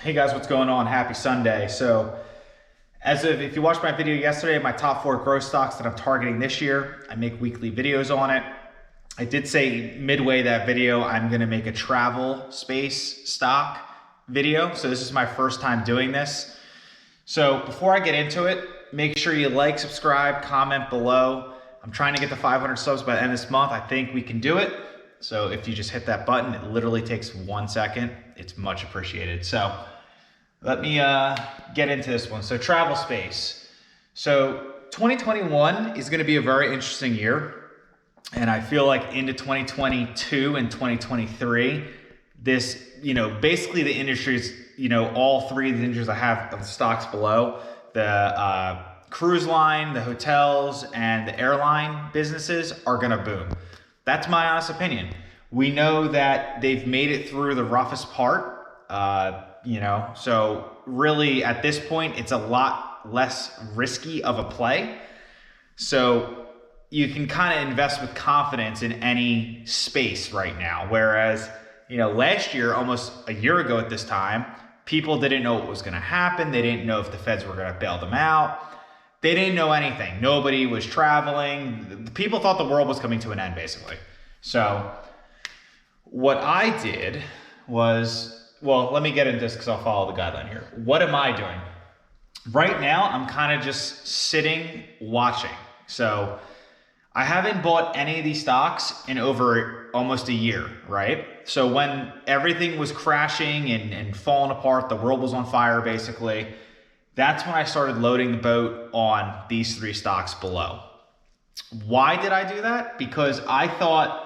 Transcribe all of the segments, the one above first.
Hey guys, what's going on? Happy Sunday. So, if you watched my video yesterday, my top 4 growth stocks that I'm targeting this year, I make weekly videos on it. I did say midway that video, I'm gonna make a travel space stock video. So this is my first time doing this. So before I get into it, make sure you like, subscribe, comment below. I'm trying to get to 500 subs by the end of this month. I think we can do it. So if you just hit that button, it literally takes 1 second. It's much appreciated. So let me get into this one. So travel space. So 2021 is going to be a very interesting year. And I feel like into 2022 and 2023, this, basically the industries, all three of the industries I have of the stocks below, the cruise line, the hotels, and the airline businesses are going to boom. That's my honest opinion. We know that they've made it through the roughest part, so really at this point, it's a lot less risky of a play. So you can kind of invest with confidence in any space right now. Whereas, last year, almost a year ago at this time, people didn't know what was going to happen. They didn't know if the feds were going to bail them out. They didn't know anything. Nobody was traveling. People thought the world was coming to an end, basically. So what I did was, let me get into this because I'll follow the guideline here. What am I doing? Right now, I'm kind of just sitting, watching. So I haven't bought any of these stocks in over almost a year, right? So when everything was crashing and falling apart, the world was on fire, basically, that's when I started loading the boat on these 3 stocks below. Why did I do that? Because I thought,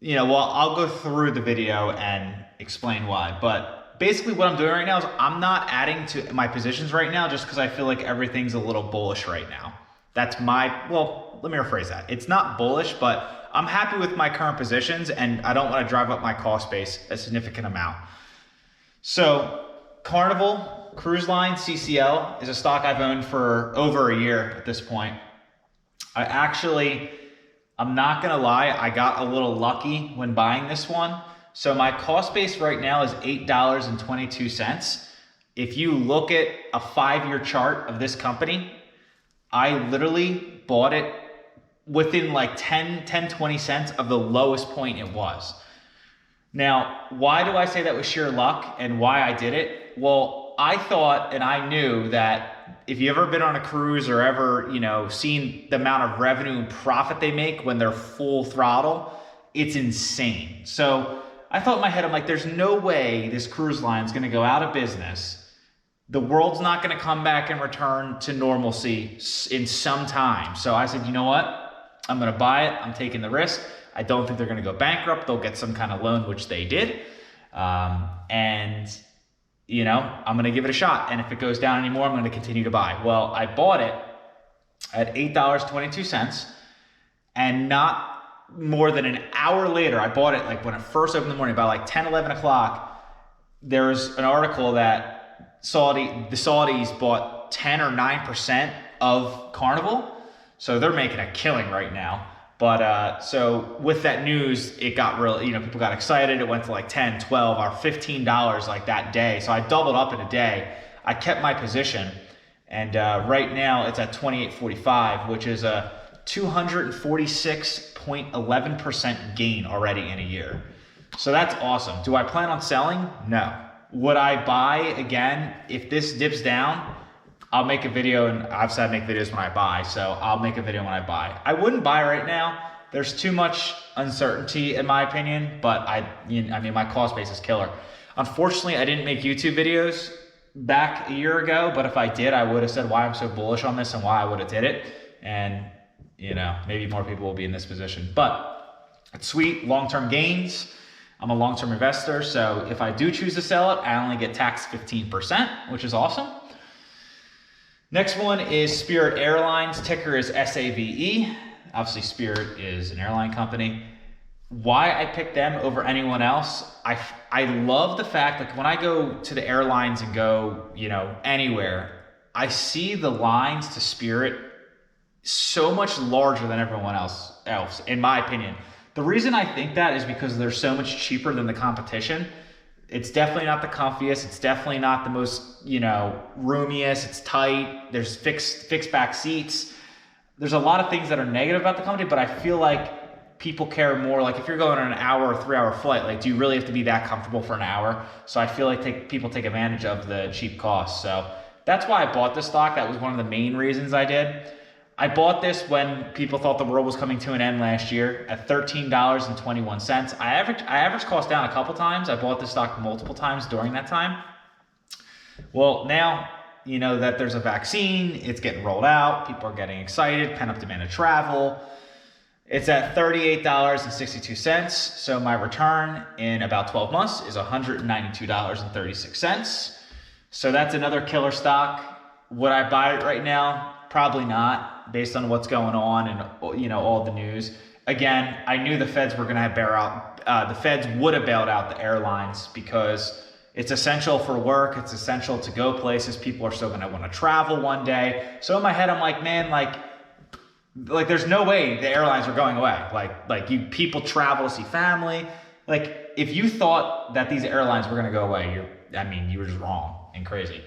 I'll go through the video and explain why. But basically what I'm doing right now is I'm not adding to my positions right now just because I feel like everything's a little bullish right now. That's let me rephrase that. It's not bullish, but I'm happy with my current positions and I don't want to drive up my cost base a significant amount. So Carnival Cruise Line, CCL, is a stock I've owned for over a year at this point. I'm not gonna lie, I got a little lucky when buying this one. So my cost base right now is $8.22. If you look at a 5-year chart of this company, I literally bought it within like 20 cents of the lowest point it was. Now, why do I say that was sheer luck and why I did it? Well, I thought and I knew that if you ever been on a cruise or ever, seen the amount of revenue and profit they make when they're full throttle, it's insane. So I thought in my head, I'm like, there's no way this cruise line is going to go out of business. The world's not going to come back and return to normalcy in some time. So I said, you know what? I'm going to buy it. I'm taking the risk. I don't think they're going to go bankrupt. They'll get some kind of loan, which they did. I'm going to give it a shot. And if it goes down anymore, I'm going to continue to buy. Well, I bought it at $8.22. And not more than an hour later, I bought it like when it first opened in the morning, about like 10, 11 o'clock. There was an article that the Saudis bought 10 or 9% of Carnival. So they're making a killing right now. But so with that news, it got real, people got excited. It went to like 10, 12 or $15 like that day. So I doubled up in a day. I kept my position. And right now it's at 28.45, which is a 246.11% gain already in a year. So that's awesome. Do I plan on selling? No. Would I buy again if this dips down? I'll make a video, and obviously I make videos when I buy, so I'll make a video when I buy. I wouldn't buy right now. There's too much uncertainty in my opinion, but my cost base is killer. Unfortunately, I didn't make YouTube videos back a year ago, but if I did, I would have said why I'm so bullish on this and why I would have did it. And, maybe more people will be in this position. But it's sweet, long-term gains. I'm a long-term investor, so if I do choose to sell it, I only get taxed 15%, which is awesome. Next one is Spirit Airlines, ticker is SAVE. Obviously, Spirit is an airline company. Why I picked them over anyone else, I love the fact that when I go to the airlines and go, anywhere, I see the lines to Spirit so much larger than everyone else, in my opinion. The reason I think that is because they're so much cheaper than the competition. It's definitely not the comfiest. It's definitely not the most, roomiest. It's tight. There's fixed back seats. There's a lot of things that are negative about the company, but I feel like people care more. Like if you're going on an hour or 3 hour flight, like do you really have to be that comfortable for an hour? So I feel like people take advantage of the cheap costs. So that's why I bought this stock. That was one of the main reasons I did. I bought this when people thought the world was coming to an end last year at $13.21. I averaged cost down a couple times. I bought this stock multiple times during that time. Well, now you know that there's a vaccine, it's getting rolled out, people are getting excited, pent-up demand of travel. It's at $38.62, so my return in about 12 months is $192.36. So that's another killer stock. Would I buy it right now? Probably not, based on what's going on and all the news. Again, I knew the feds were going to the feds would have bailed out the airlines because it's essential for work. It's essential to go places. People are still going to want to travel one day. So in my head, I'm like, man, like there's no way the airlines are going away. People travel to see family. Like if you thought that these airlines were going to go away, you were just wrong and crazy.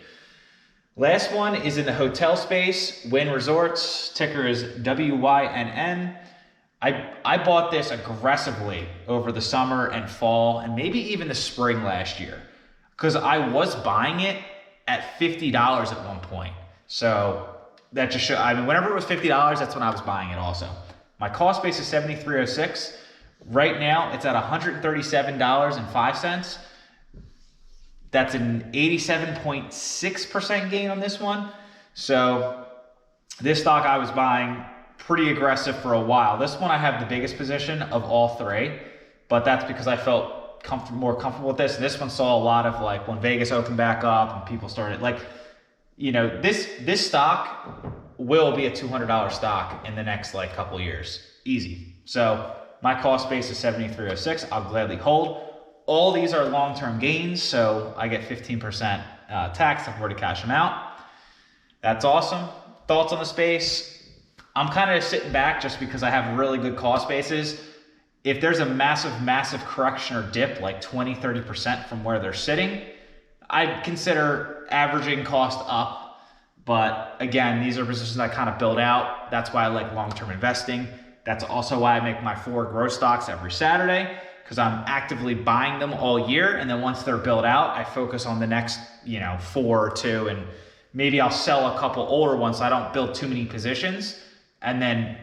Last one is in the hotel space, WYNN Resorts, ticker is WYNN. I bought this aggressively over the summer and fall and maybe even the spring last year, because I was buying it at $50 at one point. So that just shows, whenever it was $50, that's when I was buying it also. My cost base is $73.06. Right now, it's at $137.05. That's an 87.6% gain on this one. So this stock I was buying pretty aggressive for a while. This one I have the biggest position of all three, but that's because I felt more comfortable with this. This one saw a lot of when Vegas opened back up and people started this stock will be a $200 stock in the next couple years, easy. So my cost base is $73.06. I'll gladly hold. All these are long-term gains, so I get 15% tax. I've already cashed them out. That's awesome. Thoughts on the space? I'm kind of sitting back just because I have really good cost bases. If there's a massive correction or dip, like 20-30% from where they're sitting, I'd consider averaging cost up. But again, these are positions I kind of build out. That's why I like long-term investing. That's also why I make my 4 growth stocks every Saturday, because I'm actively buying them all year. And then once they're built out, I focus on the next, 4 or 2, and maybe I'll sell a couple older ones so I don't build too many positions. And then,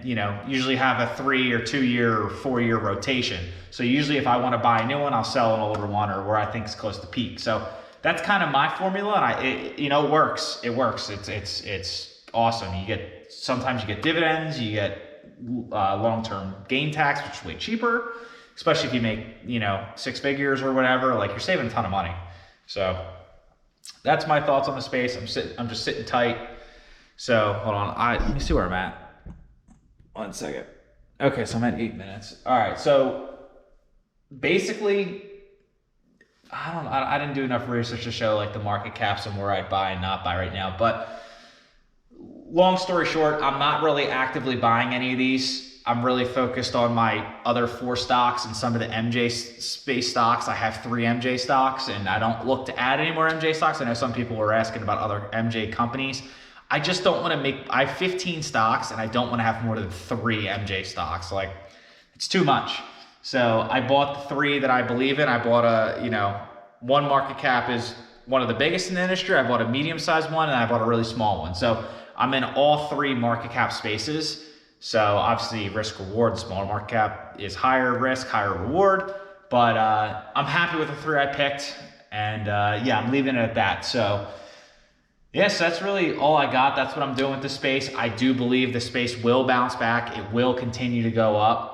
usually have a 3 or 2 year or 4 year rotation. So usually if I want to buy a new one, I'll sell an older one or where I think is close to peak. So that's kind of my formula, and it works. It works. It's awesome. Sometimes you get dividends, you get long-term gain tax, which is way cheaper, especially if you make 6 figures or whatever. You're saving a ton of money. So that's my thoughts on the space. I'm just sitting tight. So hold on. Let me see where I'm at. 1 second. Okay, so I'm at 8 minutes. All right, so basically, I didn't do enough research to show the market caps and where I'd buy and not buy right now. But long story short, I'm not really actively buying any of these. I'm really focused on my other 4 stocks and some of the MJ space stocks. I have 3 MJ stocks, and I don't look to add any more MJ stocks. I know some people were asking about other MJ companies. I just don't want to I have 15 stocks and I don't want to have more than 3 MJ stocks. It's too much. So I bought the 3 that I believe in. I bought one market cap is one of the biggest in the industry. I bought a medium-sized one and I bought a really small one. So I'm in all 3 market cap spaces. So obviously risk reward, smaller market cap is higher risk, higher reward. But I'm happy with the 3 I picked. And I'm leaving it at that. So yes, that's really all I got. That's what I'm doing with the space. I do believe the space will bounce back. It will continue to go up.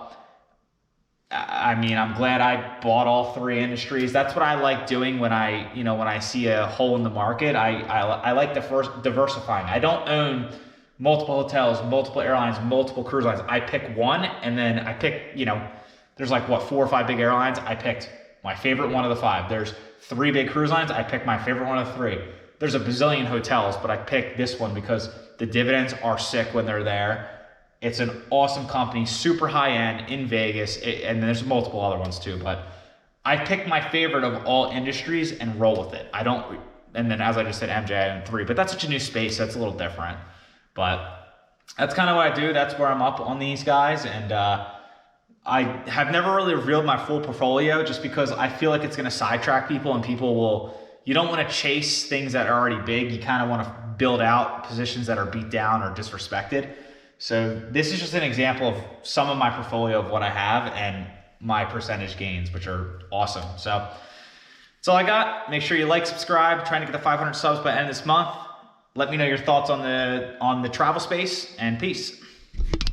I'm glad I bought all 3 industries. That's what I like doing when I see a hole in the market. I like diversifying. I don't own multiple hotels, multiple airlines, multiple cruise lines. I pick one, and then I pick, there's 4 or 5 big airlines. I picked my favorite one of the 5. There's 3 big cruise lines. I picked my favorite one of the 3. There's a bazillion hotels, but I picked this one because the dividends are sick when they're there. It's an awesome company, super high end in Vegas, and there's multiple other ones too, but I pick my favorite of all industries and roll with it. I don't, and then as I just said, MJ and 3, but that's such a new space. That's a little different, but that's kind of what I do. That's where I'm up on these guys. And I have never really revealed my full portfolio just because I feel like it's going to sidetrack people, and people will, you don't want to chase things that are already big. You kind of want to build out positions that are beat down or disrespected. So this is just an example of some of my portfolio of what I have and my percentage gains, which are awesome. So that's all I got. Make sure you like, subscribe. I'm trying to get to 500 subs by the end of this month. Let me know your thoughts on the travel space, and peace.